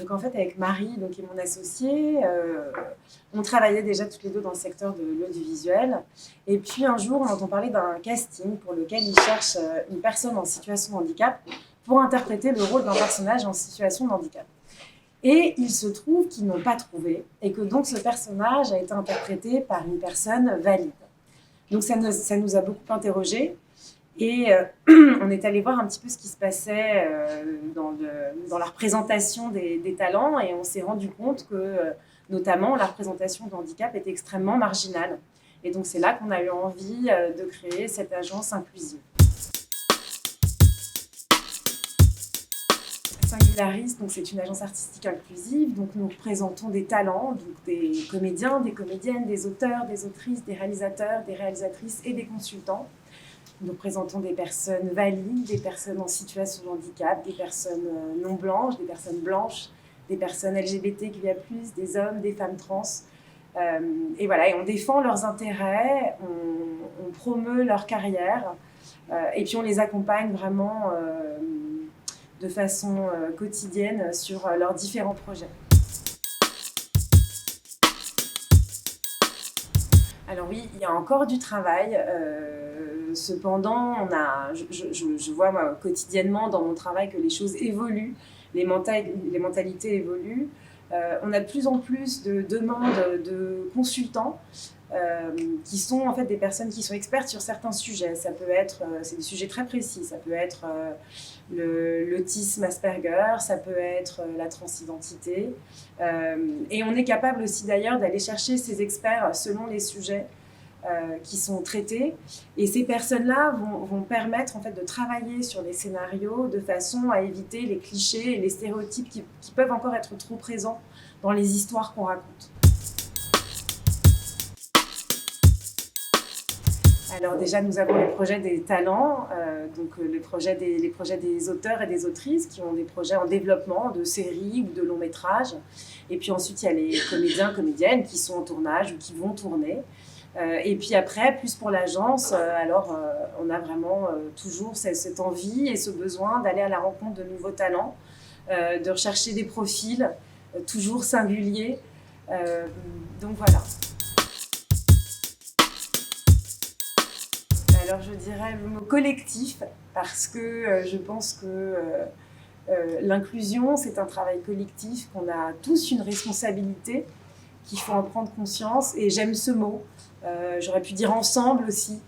Donc en fait, avec Marie, qui est mon associée, on travaillait déjà toutes les deux dans le secteur de l'audiovisuel. Et puis un jour, on entend parler d'un casting pour lequel ils cherchent une personne en situation de handicap pour interpréter le rôle d'un personnage en situation de handicap. Et il se trouve qu'ils n'ont pas trouvé et que donc ce personnage a été interprété par une personne valide. Donc ça nous a beaucoup interrogés. Et on est allé voir un petit peu ce qui se passait dans la représentation des talents et on s'est rendu compte que, notamment, la représentation de handicap est extrêmement marginale. Et donc c'est là qu'on a eu envie de créer cette agence inclusive. Singularis, c'est une agence artistique inclusive, donc nous représentons des talents, donc des comédiens, des comédiennes, des auteurs, des autrices, des réalisateurs, des réalisatrices et des consultants. Nous présentons des personnes valides, des personnes en situation de handicap, des personnes non blanches, des personnes blanches, des personnes LGBTQIA+, des hommes, des femmes trans. Et voilà, et on défend leurs intérêts, on promeut leur carrière, et puis on les accompagne vraiment de façon quotidienne sur leurs différents projets. Alors oui, il y a encore du travail. Cependant, je vois moi, quotidiennement dans mon travail que les choses évoluent, les mentalités évoluent. On a de plus en plus de demandes de consultants qui sont en fait des personnes qui sont expertes sur certains sujets. Ça peut être, c'est des sujets très précis, ça peut être l'autisme Asperger, ça peut être la transidentité. Et on est capable aussi d'ailleurs d'aller chercher ces experts selon les sujets qui sont traités. Et ces personnes-là vont permettre en fait, de travailler sur les scénarios de façon à éviter les clichés et les stéréotypes qui peuvent encore être trop présents dans les histoires qu'on raconte. Alors déjà, nous avons les projets des talents, les projets des auteurs et des autrices qui ont des projets en développement de séries ou de longs métrages. Et puis ensuite, il y a les comédiens, comédiennes qui sont en tournage ou qui vont tourner. Et puis après, plus pour l'agence, on a vraiment toujours cette envie et ce besoin d'aller à la rencontre de nouveaux talents, de rechercher des profils toujours singuliers. Donc voilà. Alors je dirais le mot collectif parce que je pense que l'inclusion, c'est un travail collectif, qu'on a tous une responsabilité, qu'il faut en prendre conscience et j'aime ce mot. J'aurais pu dire ensemble aussi.